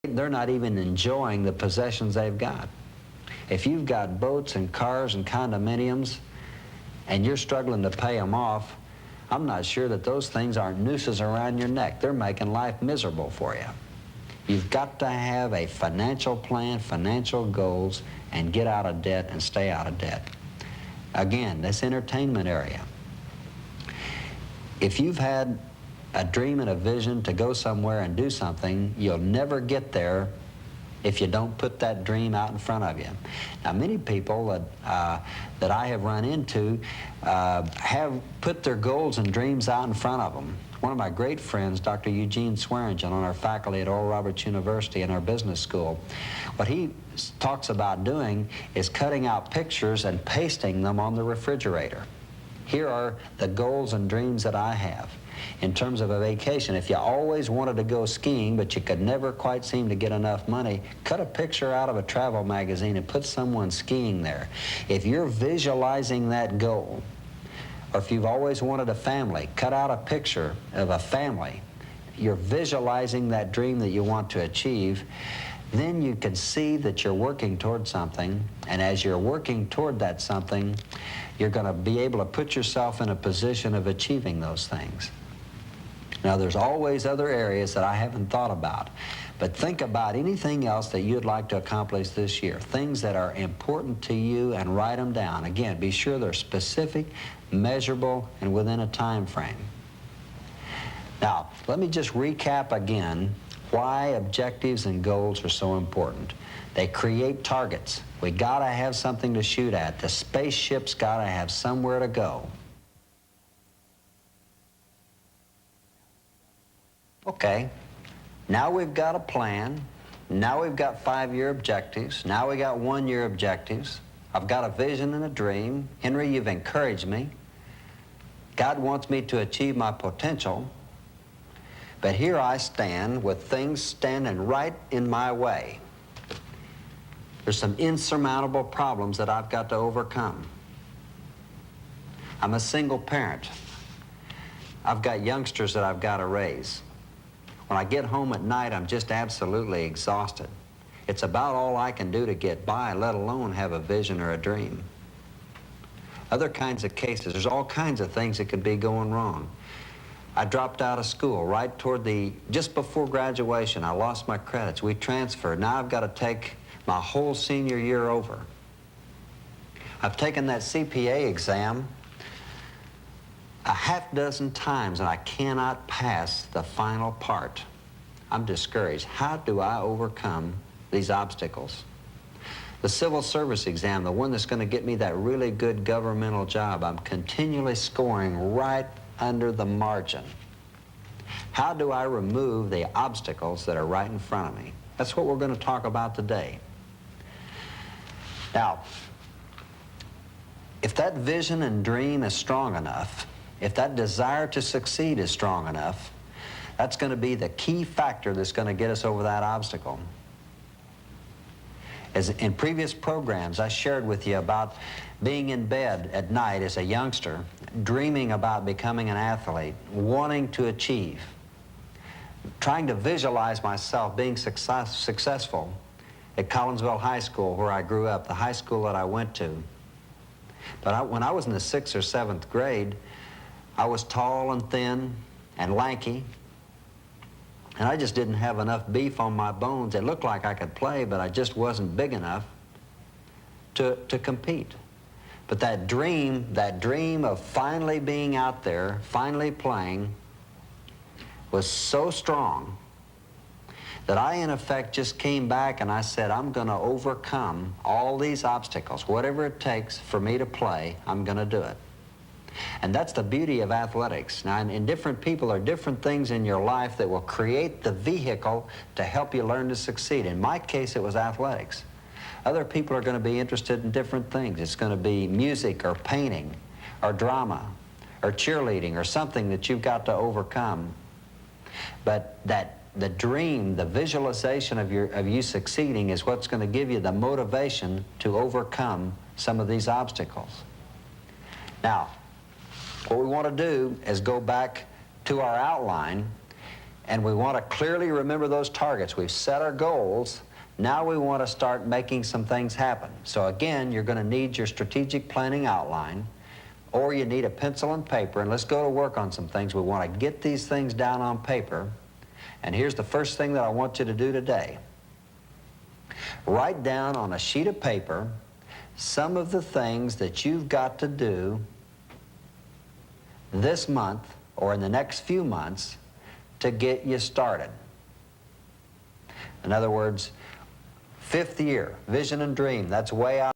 they're not even enjoying the possessions they've got. If you've got boats and cars and condominiums and you're struggling to pay them off, I'm not sure that those things aren't nooses around your neck. They're making life miserable for you. You've got to have a financial plan, financial goals, and get out of debt and stay out of debt. Again, this entertainment area. If you've had a dream and a vision to go somewhere and do something, you'll never get there if you don't put that dream out in front of you. Now, many people that I have run into have put their goals and dreams out in front of them. One of my great friends, Dr. Eugene Swearingen, on our faculty at Oral Roberts University in our business school, what he talks about doing is cutting out pictures and pasting them on the refrigerator. Here are the goals and dreams that I have. In terms of a vacation, if you always wanted to go skiing but you could never quite seem to get enough money, cut a picture out of a travel magazine and put someone skiing there. If you're visualizing that goal, or if you've always wanted a family, cut out a picture of a family. You're visualizing that dream that you want to achieve. Then you can see that you're working toward something, and as you're working toward that something, you're going to be able to put yourself in a position of achieving those things. Now, there's always other areas that I haven't thought about, but think about anything else that you'd like to accomplish this year, things that are important to you, and write them down. Again, be sure they're specific, measurable, and within a time frame. Now, let me just recap again why objectives and goals are so important. They create targets. We gotta have something to shoot at. The spaceship's gotta have somewhere to go. Okay, now we've got a plan. Now we've got 5-year objectives. Now we got 1-year objectives. I've got a vision and a dream. Henry, you've encouraged me. God wants me to achieve my potential. But here I stand with things standing right in my way. There's some insurmountable problems that I've got to overcome. I'm a single parent. I've got youngsters that I've got to raise. When I get home at night, I'm just absolutely exhausted. It's about all I can do to get by, let alone have a vision or a dream. Other kinds of cases, there's all kinds of things that could be going wrong. I dropped out of school right toward just before graduation. I lost my credits. We transferred. Now I've got to take my whole senior year over. I've taken that CPA exam a half-dozen times and I cannot pass the final part. I'm discouraged. How do I overcome these obstacles? The civil service exam, the one that's going to get me that really good governmental job, I'm continually scoring right under the margin. How do I remove the obstacles that are right in front of me? That's what we're going to talk about today. Now, if that vision and dream is strong enough, if that desire to succeed is strong enough, that's going to be the key factor that's going to get us over that obstacle. As in previous programs, I shared with you about being in bed at night as a youngster, dreaming about becoming an athlete, wanting to achieve, trying to visualize myself being successful at Collinsville High School, where I grew up, the high school that I went to. But when I was in the 6th or 7th grade, I was tall and thin and lanky, and I just didn't have enough beef on my bones. It looked like I could play, but I just wasn't big enough to compete. But that dream of finally being out there, finally playing, was so strong that I, in effect, just came back and I said, I'm going to overcome all these obstacles. Whatever it takes for me to play, I'm going to do it. And that's the beauty of athletics. Now, in different people, there are different things in your life that will create the vehicle to help you learn to succeed. In my case, it was athletics. Other people are going to be interested in different things. It's going to be music or painting or drama or cheerleading or something that you've got to overcome. But the dream, the visualization of you succeeding is what's going to give you the motivation to overcome some of these obstacles. Now, what we want to do is go back to our outline And we want to clearly remember those targets. We've set our goals. Now we want to start making some things happen. So again, you're going to need your strategic planning outline, or you need a pencil and paper, and let's go to work on some things. We want to get these things down on paper. And here's the first thing that I want you to do today. Write down on a sheet of paper some of the things that you've got to do this month or in the next few months to get you started. In other words, 5th year, vision and dream, that's way out.